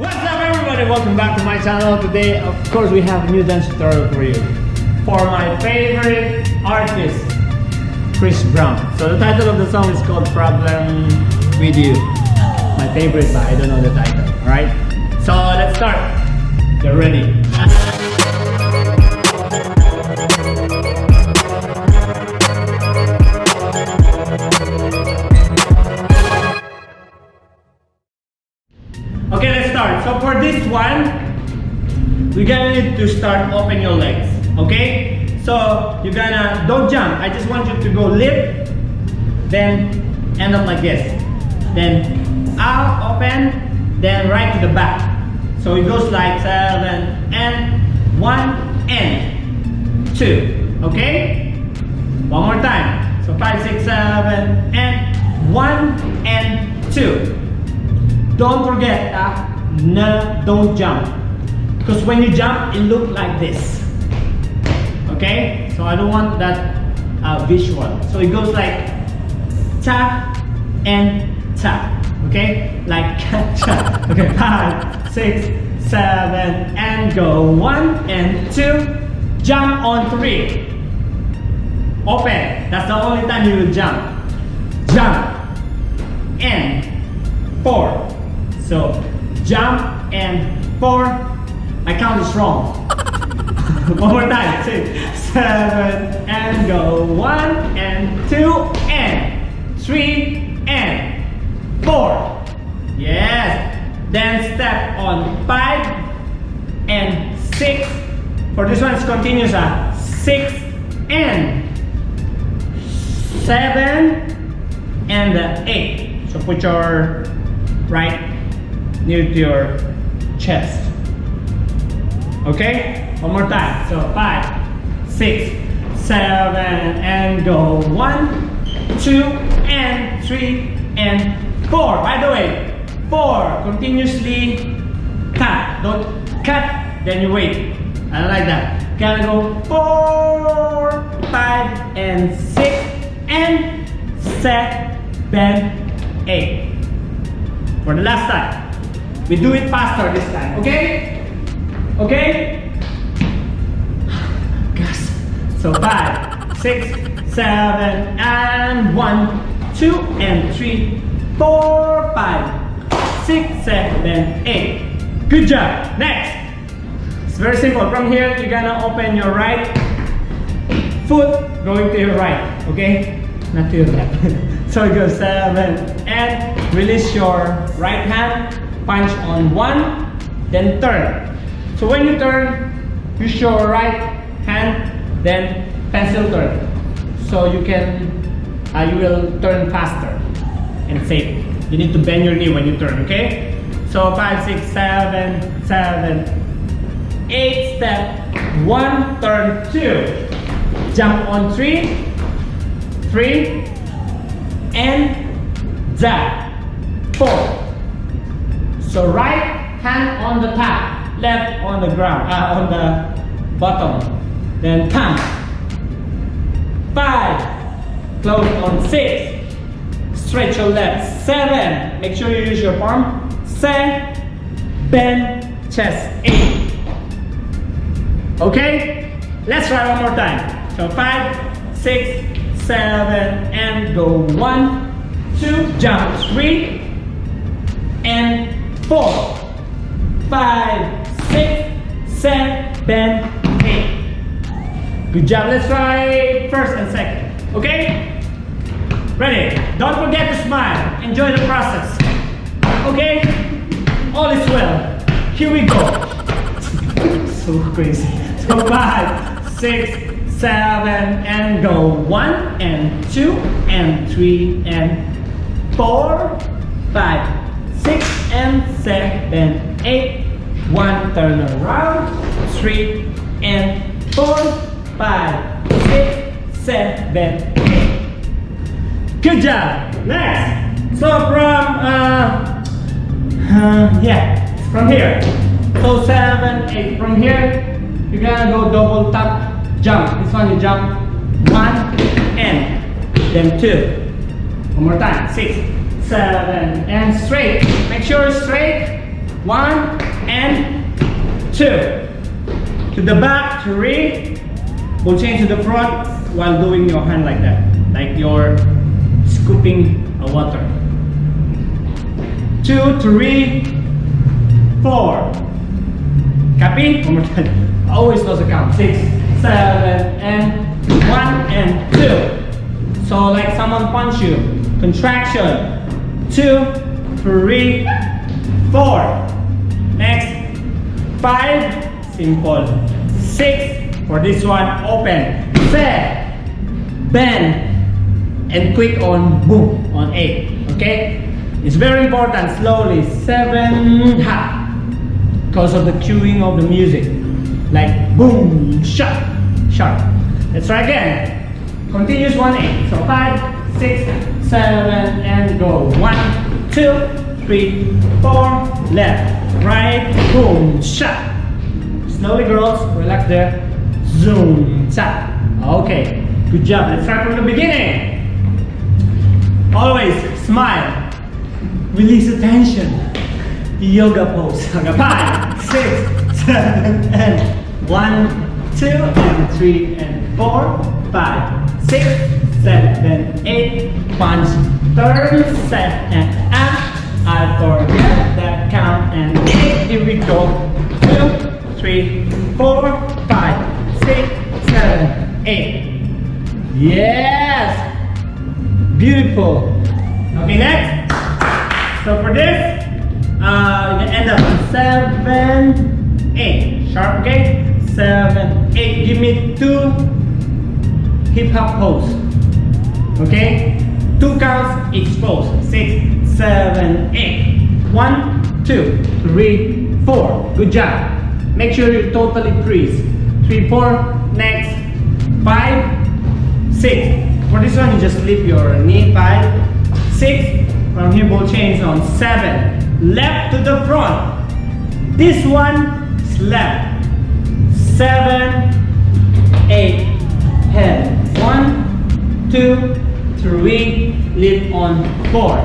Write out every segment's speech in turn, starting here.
What's up everybody, welcome back to my channel. Today of course we have a new dance tutorial for you for my favorite artist, Chris Brown. So the title of the song is called Problem With You. My favorite, but I don't know the title. Alright, so let's start. Get ready. Okay, let's start. So for this one, we're gonna need to start open your legs. Okay? So you're gonna, don't jump. I just want you to go lift, then end up like this. Then out, open, then right to the back. So it goes like 7 and 1 and 2. Okay? One more time. So 5, 6, 7 and 1 and 2. Don't forget, no, don't jump. Because when you jump, it looks like this. Okay? So I don't want that visual. So it goes like tap and tap. Okay? Like tap. Okay, 5, 6, 7, and go. 1 and 2. Jump on 3. Open. That's the only time you will jump. Jump. And 4. So jump and 4. My count is wrong. One more time. 6, 7 and go. 1 and 2 and 3 and 4. Yes. Then step on 5 and 6. For this one it's continuous. 6 and 7 and 8. So put your right near to your chest. Okay? One more time. So 5, 6, 7 and go. 1, 2 and 3 and 4. By the way, 4 continuously cut. Don't cut, then you wait. I don't like that. Gotta go 4, 5 and 6 and 7, 8. For the last time. We do it faster this time, okay? Okay? Yes. So 5, 6, 7, and 1, 2, and 3, 4, 5, 6, 7, 8. Good job. Next. It's very simple. From here, you're gonna open your right foot going to your right, okay? Not to your left. So it goes 7, and release your right hand. Punch on 1, then turn. So when you turn, use your right hand, then pencil turn. So you can, you will turn faster and safe. You need to bend your knee when you turn, okay? So 5, 6, 7, 7, 8, step 1, turn 2. Jump on 3, 3, and jab 4. So right hand on the top, left on the ground, on the bottom. Then thumb. 5. Close on 6. Stretch your left. 7. Make sure you use your palm. 7. Bend chest. 8. Okay? Let's try one more time. So 5, 6, 7, and go. 1, 2, jump. 3, and 4, 5, 6, 7, 8. Good job. Let's try first and second. Okay? Ready? Don't forget to smile. Enjoy the process. Okay? All is well. Here we go. So crazy. So 5, 6, 7, and go. 1 and 2 and 3 and 4, 5, 6 and 7, 8. 1, turn around. 3 and 4, 5, 6, 7, 8. Good job. Next. So from here. So 7, 8. From here, you're gonna go double tap, jump. This one you jump 1 and then 2. One more time. 6, 7, and straight. Make sure straight. 1 and 2. To the back, 3. Ball change to the front while doing your hand like that. Like you're scooping a water. 2, 3, 4. Copy? One more time. Always close the count. 6, 7, and 1 and 2. So like someone punch you. Contraction. 2, 3, 4. Next. 5. Simple. 6. For this one, open. 7. Bend. And quick on boom. On 8. Okay? It's very important. Slowly. 7. Ha. Because of the cueing of the music. Like boom. Shut. Sharp. Let's try again. Continuous 1, 8. So 5, 6, 7, and go. 1, 2, 3, 4. Left. Right. Boom. Shut. Slowly, girls. Relax there. Zoom. Tap. Okay. Good job. Let's start from the beginning. Always smile. Release the tension. The yoga pose. 5, 6, 7, and 1, 2, and 3, and 4, 5, 6, 7, 8. Punch. Turn. Set and up. I forget that count and 8. Here we go. 2, 3, 4, 5, 6, 7, 8. Yes! Beautiful. Okay, next. So for this, you can end up on 7, 8. Sharp, okay? 7, 8. Give me 2 hip-hop pose. Okay? 2 counts each pose. 6, 7, 8. 1, 2, 3, 4. Good job. Make sure you totally freeze. 3, 4. Next. 5, 6. For this one, you just lift your knee. 5, 6. From here, ball change on 7. Left to the front. This one is left. 7, 8. Head. 1, 2, 3. Lift on 4.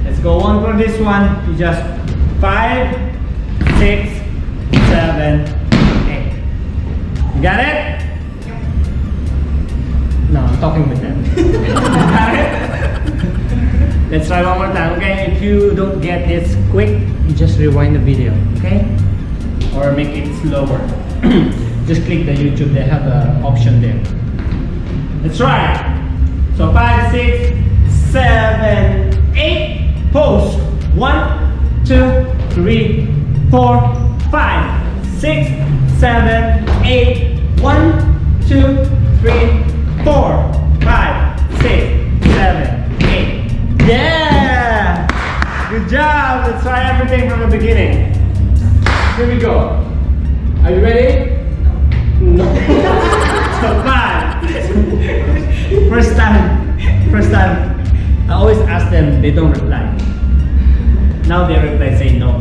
Let's go on for this one. You just 5, 6, 7, 8. You got it? No, I'm talking with them. Got it? Let's try one more time, okay? If you don't get this quick, you just rewind the video, okay? Or make it slower. Just click the YouTube, they have the option there. Let's try. So 5, 6, 7, 8. Pose. 1, 2, 3, 4, 5, 6, 7, 8. 1, 2, 3, 4, 5, 6, 7, 8. Yeah! Good job! Let's try everything from the beginning. Here we go. Are you ready? No. So 5. First time. I always ask them, they don't reply. Now they reply, say no.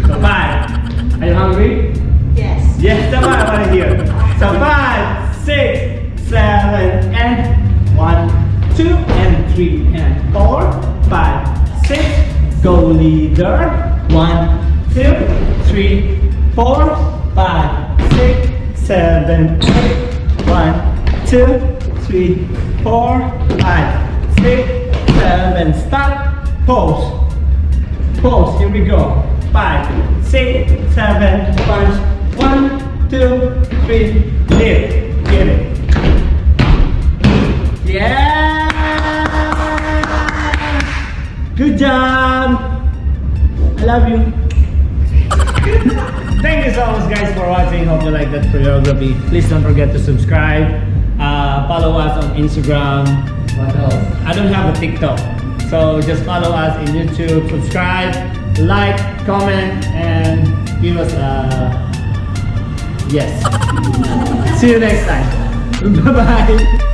So 5. Are you hungry? Yes. Yes, that's what I want to hear. So 5, 6, 7, and 1, 2, and 3, and 4, 5, 6. Go leader. 1, 2, 3, 4, 5, 6, 7, 8. 1, 2, 3, 4, 5, 6, 7. Stop. Pose. Pose. Here we go. 5, 6, 7. Punch. 1, 2, 3. Lift. Get it. Yeah. Good job. I love you. Thank you so much, guys, for watching. Hope you like that choreography. Please don't forget to subscribe. Follow us on Instagram. What else? I don't have a TikTok. So just follow us in YouTube. Subscribe, like, comment, and give us a yes. See you next time. Bye-bye.